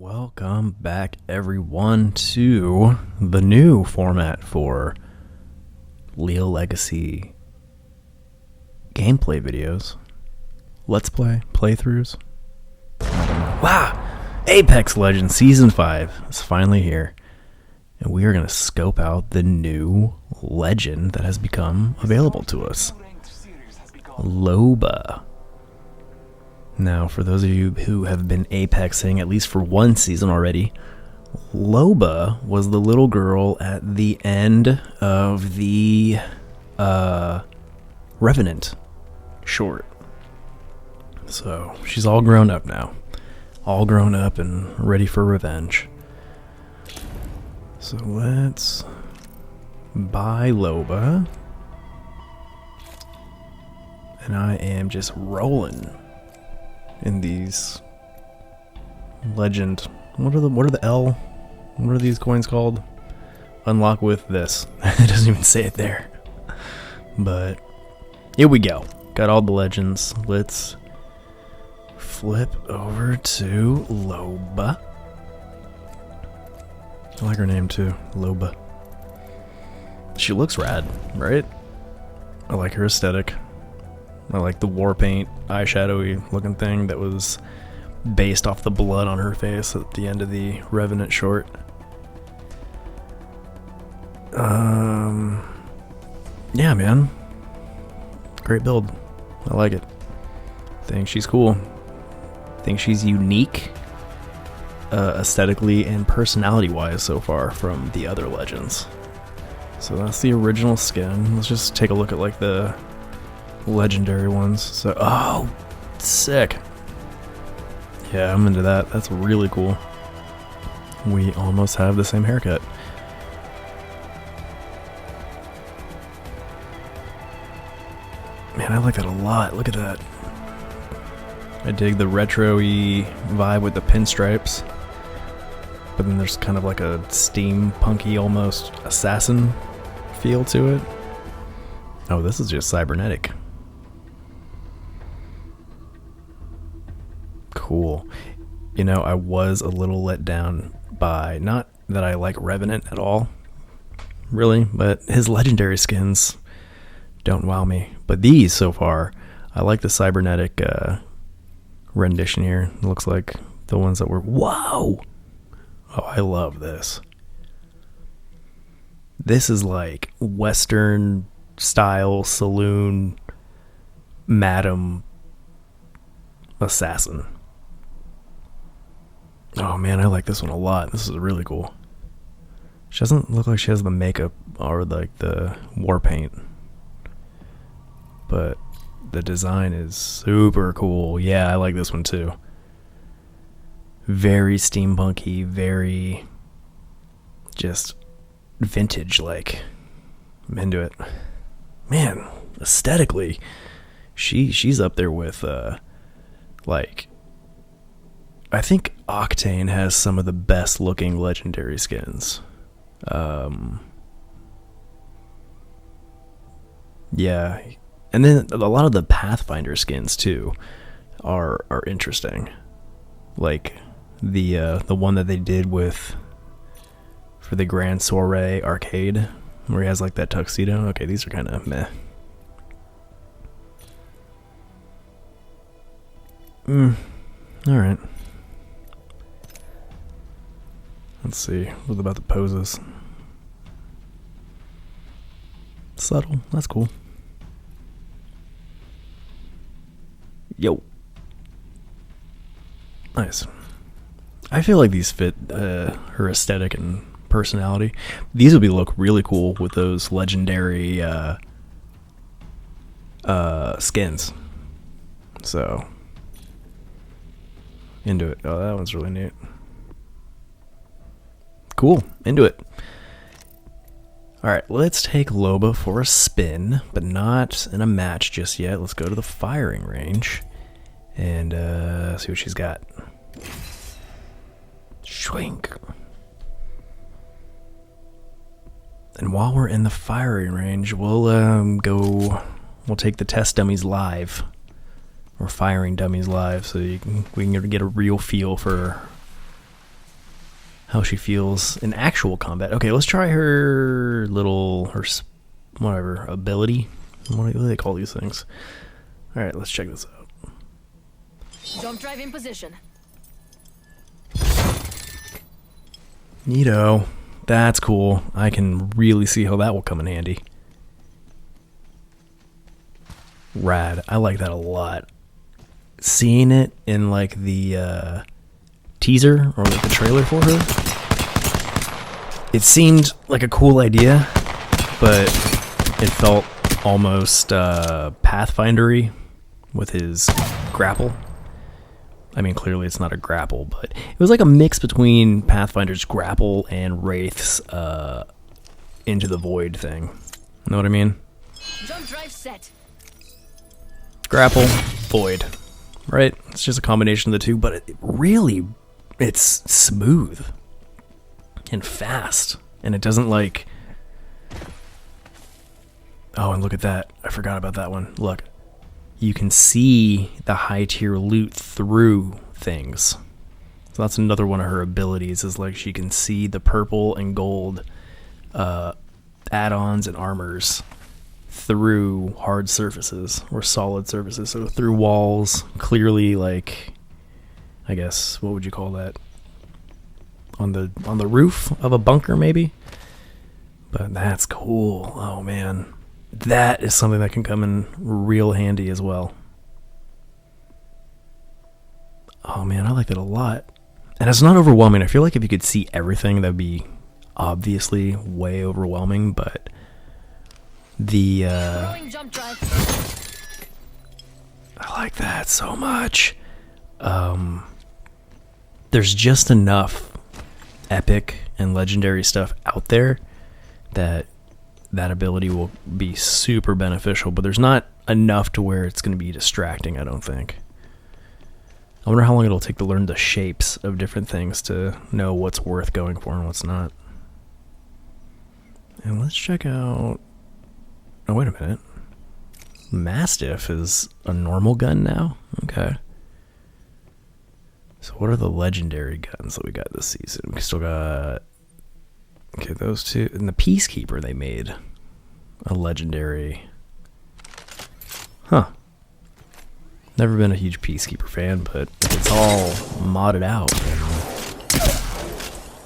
Welcome back, everyone, to the new format for Leal Legacy gameplay videos. Let's play playthroughs. Wow! Apex Legends Season 5 is finally here, and we are going to scope out the new legend that has become available to us. Loba. Now, for those of you who have been Apexing at least for one season already, Loba was the little girl at the end of the Revenant short. So, she's all grown up now. All grown up and ready for revenge. So let's buy Loba. And I am just rolling in these legend. What are these coins called? Unlock with this. It doesn't even say it there. But here we go. Got all the legends. Let's flip over to Loba. I like her name too, Loba. She looks rad, right? I like her aesthetic. I like the war paint, eyeshadowy looking thing that was based off the blood on her face at the end of the Revenant short. Yeah, man. Great build. I like it. Think she's cool. Think she's unique, aesthetically and personality-wise so far from the other legends. So that's the original skin. Let's just take a look at like the legendary ones. So, oh, sick. Yeah, I'm into that. That's really cool. We almost have the same haircut. Man, I like that a lot. Look at that. I dig the retro-y vibe with the pinstripes. But then there's kind of like a steampunky, almost assassin feel to it. Oh, this is just cybernetic. Cool. You know, I was a little let down by, not that I like Revenant at all, really, but his legendary skins don't wow me. But these so far, I like the cybernetic rendition here. It looks like the ones that were, whoa! Oh, I love this. This is like Western style saloon madam assassin. Oh man, I like this one a lot. This is really cool. She doesn't look like she has the makeup or like the war paint, but the design is super cool. Yeah, I like this one too. Very steampunky, very just vintage like. I'm into it. Man, aesthetically, she's up there with like, I think Octane has some of the best looking legendary skins. Yeah, and then a lot of the Pathfinder skins too are interesting. Like the one that they did with for the Grand Soiree arcade, where he has like that tuxedo. Okay, these are kind of meh. Alright. Let's see. What about the poses? Subtle. That's cool. Yo. Nice. I feel like these fit her aesthetic and personality. These would look really cool with those legendary skins. So, into it. Oh, that one's really neat. Cool. Into it. Alright, let's take Loba for a spin, but not in a match just yet. Let's go to the firing range and see what she's got. Shrink. And while we're in the firing range, we'll take the test dummies live. We're firing dummies live, so we can get a real feel for how she feels in actual combat. Okay, let's try her whatever, ability. What do they call these things? Alright, let's check this out. Jump drive in position. Neato. That's cool. I can really see how that will come in handy. Rad. I like that a lot. Seeing it in like the teaser or like the trailer for her, it seemed like a cool idea, but it felt almost Pathfinder-y with his grapple. I mean, clearly it's not a grapple, but it was like a mix between Pathfinder's grapple and Wraith's Into the Void thing. Know what I mean? Jump drive set. Grapple, Void. Right? It's just a combination of the two, but it's smooth and fast. And it doesn't like... Oh, and look at that. I forgot about that one. Look. You can see the high tier loot through things. So that's another one of her abilities, is like she can see the purple and gold add-ons and armors through hard surfaces or solid surfaces. So through walls, clearly, like, I guess, what would you call that? On the roof of a bunker, maybe? But that's cool. Oh man. That is something that can come in real handy as well. Oh man, I like that a lot. And it's not overwhelming. I feel like if you could see everything, that'd be obviously way overwhelming, but the Jump drive. I like that so much. There's just enough epic and legendary stuff out there that ability will be super beneficial, but there's not enough to where it's going to be distracting, I don't think. I wonder how long it'll take to learn the shapes of different things to know what's worth going for and what's not. And let's check out... Oh, wait a minute. Mastiff is a normal gun now? Okay. So what are the legendary guns that we got this season? We still got... Okay, those two. And the Peacekeeper they made a legendary. Huh. Never been a huge Peacekeeper fan, but it's all modded out.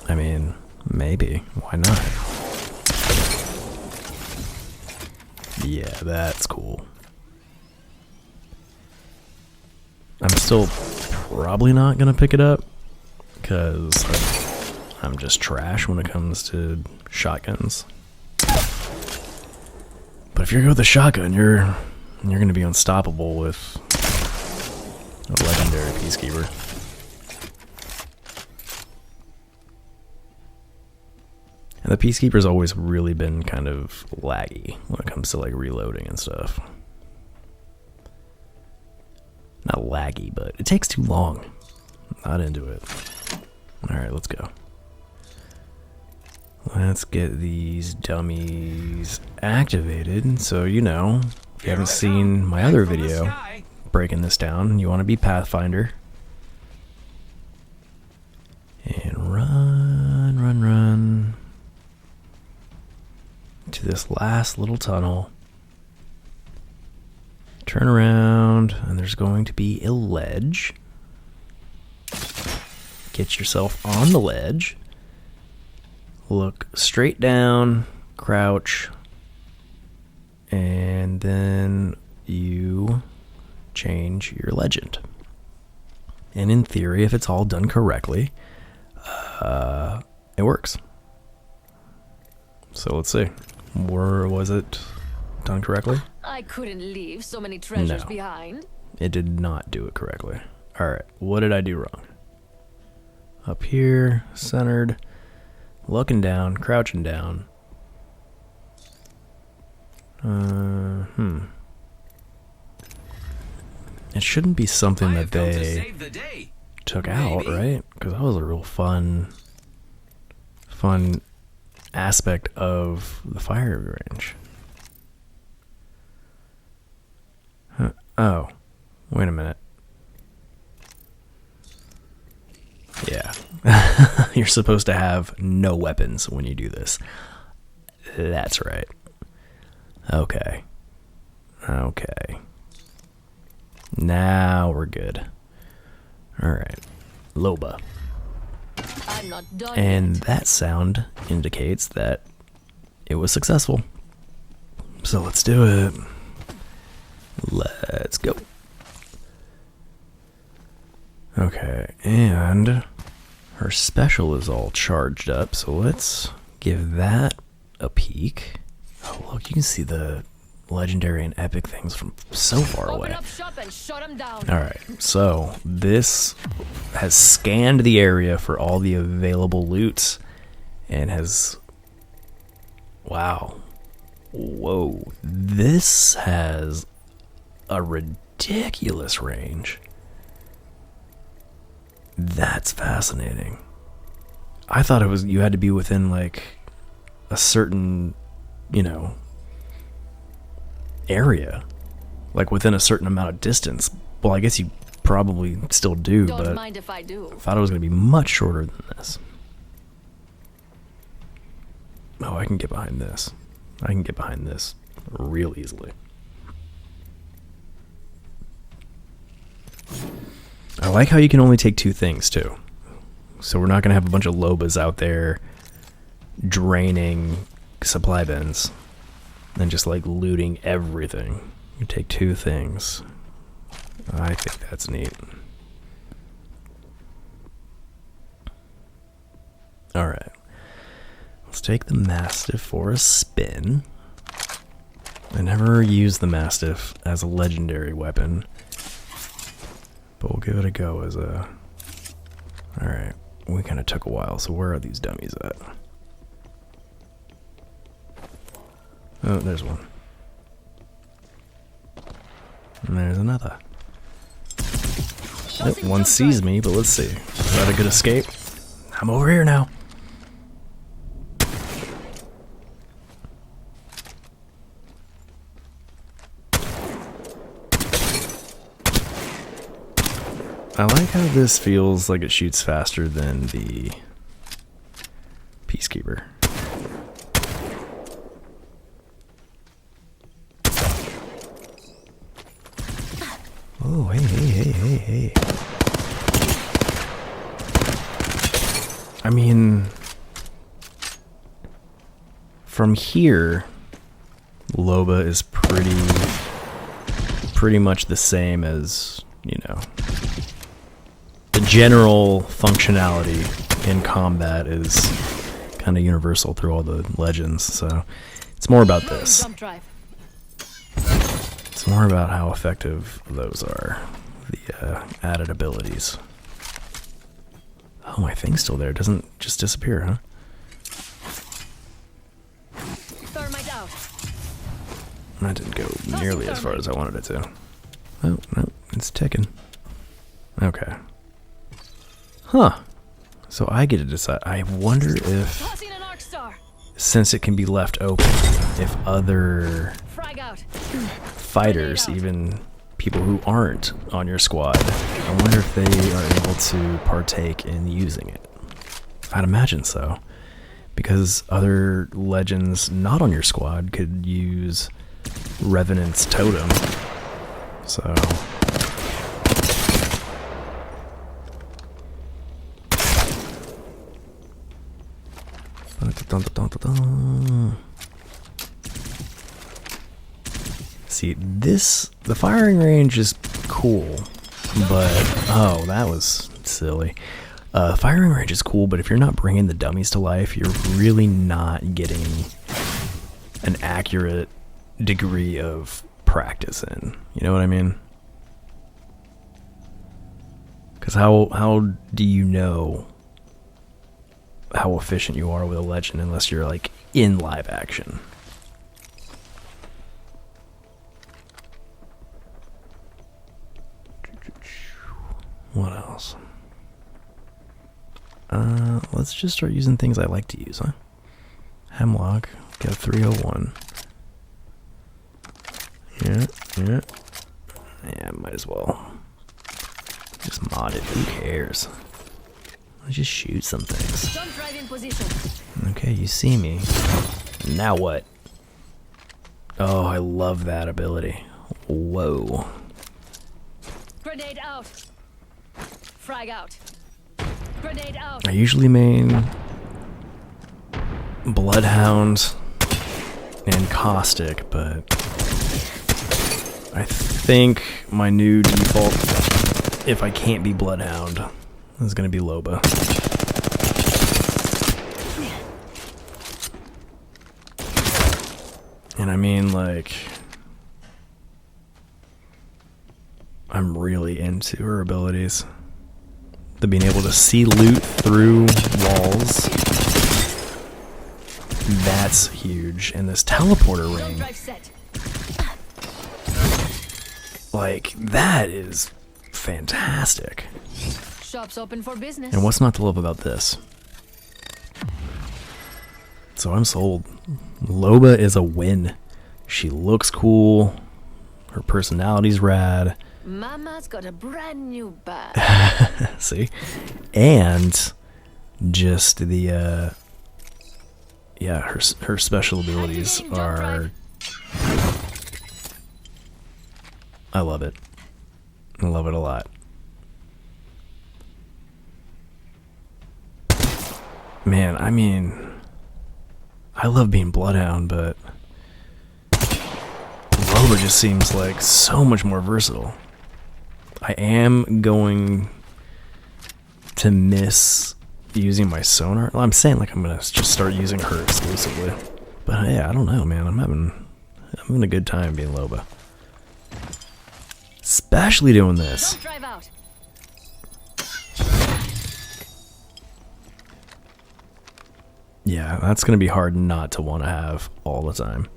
I mean, maybe. Why not? Yeah, that's cool. I'm still probably not going to pick it up because I'm just trash when it comes to shotguns. But if you're good with a shotgun, you're going to be unstoppable with a legendary Peacekeeper. And the Peacekeeper's always really been kind of laggy when it comes to like reloading and stuff. Not laggy, but it takes too long. Not into it. Alright, let's go. Let's get these dummies activated. So, you know, if you haven't seen my other video breaking this down, you want to be Pathfinder. And run, run, run to this last little tunnel. Turn around, and there's going to be a ledge. Get yourself on the ledge. Look straight down, crouch, and then you change your legend. And in theory, if it's all done correctly, it works. So let's see. Was it done correctly? I couldn't leave so many treasures No. behind. It did not do it correctly. Alright, what did I do wrong? Up here, centered, looking down, crouching down. It shouldn't be something that they took out, right? Because that was a real fun aspect of the fire range. Huh. Oh, wait a minute. Yeah. You're supposed to have no weapons when you do this. That's right. Okay. Okay. Now we're good. Alright. Loba. I'm not done And yet. that sound indicates that it was successful. So let's do it. Let's go. Okay, and her special is all charged up, so let's give that a peek. Oh, look, you can see the legendary and epic things from so far Open away. up shop and shut 'em down. Alright, so this has scanned the area for all the available loot and has... Wow. Whoa. This has a ridiculous range. That's fascinating. I thought it was you had to be within like a certain, area, like within a certain amount of distance. Well, I guess you probably still do, Don't but mind if I do. I thought it was going to be much shorter than this. Oh, I can get behind this. I can get behind this real easily. I like how you can only take 2 things, too. So we're not going to have a bunch of Lobas out there draining supply bins and just, like, looting everything. You take 2 things. I think that's neat. Alright. Let's take the Mastiff for a spin. I never used the Mastiff as a legendary weapon, but we'll give it a go as a... Alright, we kind of took a while, so where are these dummies at? Oh, there's one. And there's another. Oh, one sees me, but let's see. Is that a good escape? I'm over here now. I like how this feels like it shoots faster than the Peacekeeper. Oh, hey. I mean, from here, Loba is pretty much the same as, the general functionality in combat is kind of universal through all the legends, so it's more about this. Jump drive. It's more about how effective those are, the added abilities. Oh, my thing's still there. It doesn't just disappear, huh? Thermite out. That didn't go nearly as far as I wanted it to. Oh, no, it's ticking. Okay. Huh. So I get to decide. I wonder if, Tossing an arc star. since it can be left open, if other Frag out. fighters, even people who aren't on your squad, I wonder if they are able to partake in using it. I'd imagine so. Because other legends not on your squad could use Revenant's totem. So... See, the firing range is cool, but, oh, that was silly. Firing range is cool, but if you're not bringing the dummies to life, you're really not getting an accurate degree of practice in. You know what I mean? Because how do you know how efficient you are with a legend unless you're, like, in live action? What else? Let's just start using things I like to use, huh? Hemlock, get a 301. Yeah, might as well. Just mod it, who cares? Let's just shoot some things. Jump drive in position. Okay, you see me. Now what? Oh, I love that ability. Whoa. Grenade out. Frag out. Grenade out. I usually main Bloodhound and Caustic, but I think my new default, if I can't be Bloodhound, is going to be Loba. And I mean, like, I'm really into her abilities. The being able to see loot through walls. That's huge. And this teleporter ring. Like, that is fantastic. Shop's open for business. And what's not to love about this? So I'm sold. Loba is a win. She looks cool. Her personality's rad. Mama's got a brand new bag. See? And just the yeah, her special abilities are, I love it. I love it a lot. Man, I mean, I love being Bloodhound, but Loba just seems like so much more versatile. I am going to miss using my sonar. Well, I'm saying like I'm gonna just start using her exclusively, but yeah, I don't know, man. I'm having a good time being Loba, especially doing this. Don't drive out. Yeah, that's gonna be hard not to want to have all the time.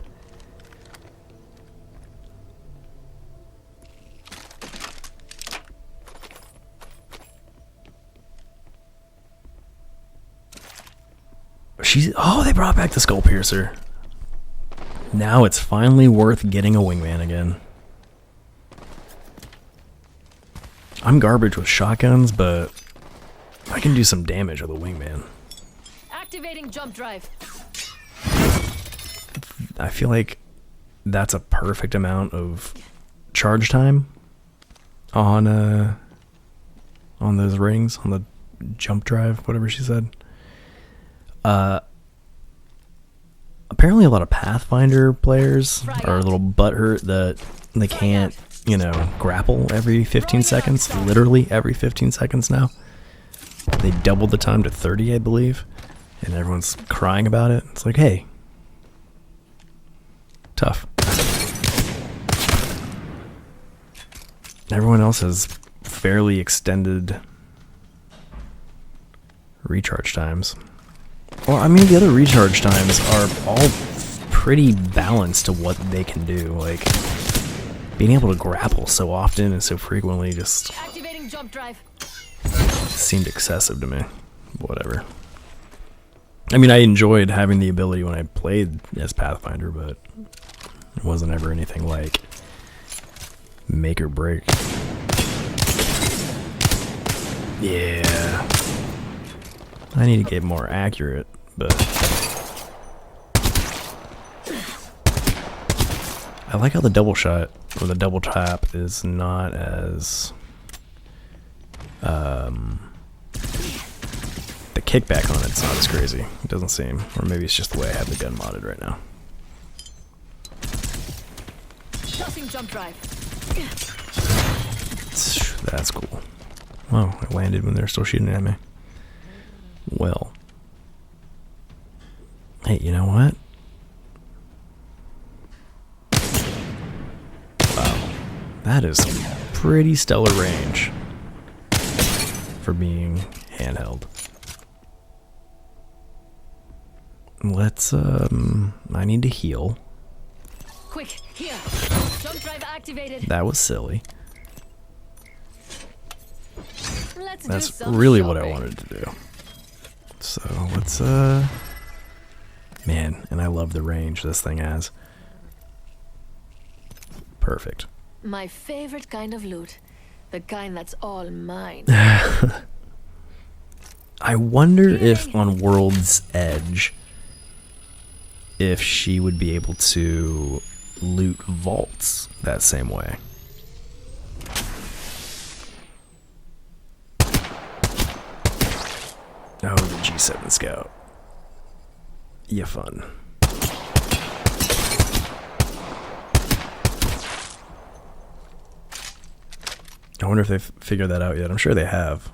Oh, they brought back the Skull Piercer. Now it's finally worth getting a wingman again. I'm garbage with shotguns, but I can do some damage with a wingman. Activating jump drive. I feel like that's a perfect amount of charge time on those rings, on the jump drive, whatever she said. Apparently a lot of Pathfinder players are a little butthurt that they can't, grapple every 15 seconds, literally every 15 seconds now. They doubled the time to 30, I believe, and everyone's crying about it. It's like, hey, tough. Everyone else has fairly extended recharge times. Well, I mean, the other recharge times are all pretty balanced to what they can do. Like, being able to grapple so often and so frequently just Activating jump drive. seemed excessive to me. Whatever. I mean, I enjoyed having the ability when I played as Pathfinder, but it wasn't ever anything like make or break. Yeah. I need to get more accurate, but I like how the double shot or the double tap is not as the kickback on it's not as crazy. It doesn't seem, or maybe it's just the way I have the gun modded right now. Tossing jump drive. That's cool. Wow, I landed when they're still shooting at me. Well, hey, you know what? Wow, that is pretty stellar range for being handheld. Let's, I need to heal. Quick, here. Jump drive activated. That was silly. Let's That's do some really what I shopping. wanted to do. So let's, man, and I love the range this thing has. Perfect. My favorite kind of loot. The kind that's all mine. I wonder if on World's Edge, if she would be able to loot vaults that same way. Oh, the G7 Scout. Yeah, fun. I wonder if they've figured that out yet. I'm sure they have.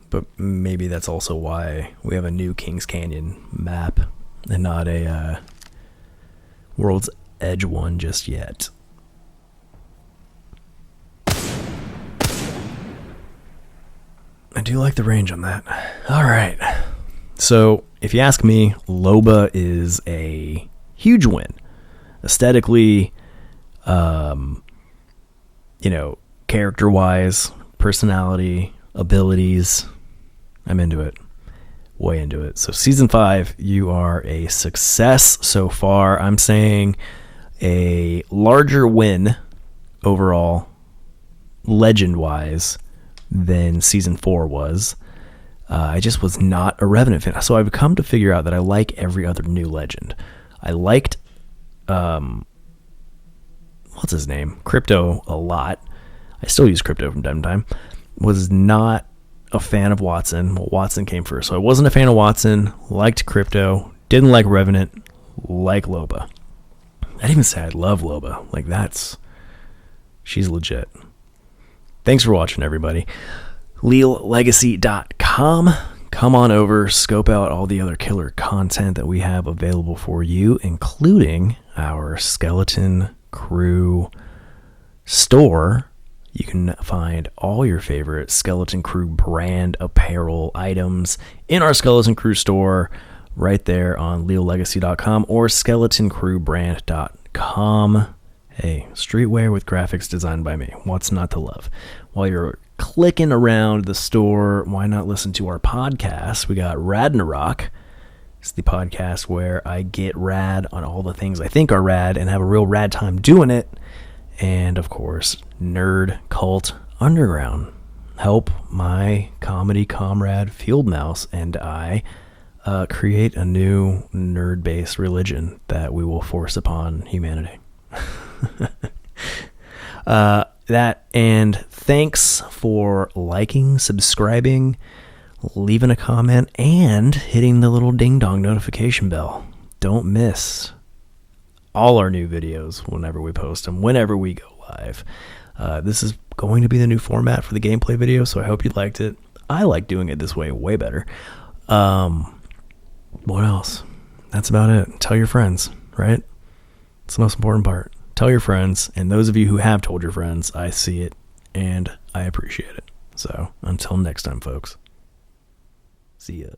But maybe that's also why we have a new Kings Canyon map and not a World's Edge one just yet. I do like the range on that. Alright. So, if you ask me, Loba is a huge win. Aesthetically, character-wise, personality, abilities, I'm into it. Way into it. So Season 5, you are a success so far. I'm saying a larger win overall, legend-wise, than Season 4 was. I just was not a Revenant fan. So I've come to figure out that I like every other new legend. I liked, what's his name? Crypto a lot. I still use Crypto from time to time. Was not a fan of Watson. Well, Watson came first. So I wasn't a fan of Watson. Liked Crypto. Didn't like Revenant. Like Loba. I'd even say I love Loba. Like she's legit. Thanks for watching, everybody. LealLegacy.com. Come on over, scope out all the other killer content that we have available for you, including our Skeleton Crew store. You can find all your favorite Skeleton Crew brand apparel items in our Skeleton Crew store right there on LealLegacy.com or SkeletonCrewBrand.com. Hey, streetwear with graphics designed by me. What's not to love? While you're clicking around the store, why not listen to our podcast? We got Radnarok. It's the podcast where I get rad on all the things I think are rad and have a real rad time doing it. And, of course, Nerd Cult Underground. Help my comedy comrade Field Mouse and I create a new nerd-based religion that we will force upon humanity. That and thanks for liking, subscribing, leaving a comment, and hitting the little ding dong notification bell. Don't miss all our new videos whenever we post them, whenever we go live. This is going to be the new format for the gameplay video, so I hope you liked it. I like doing it this way better. What else? That's about it. Tell your friends, right? It's the most important part. Tell your friends, and those of you who have told your friends, I see it, and I appreciate it. So, until next time, folks. See ya.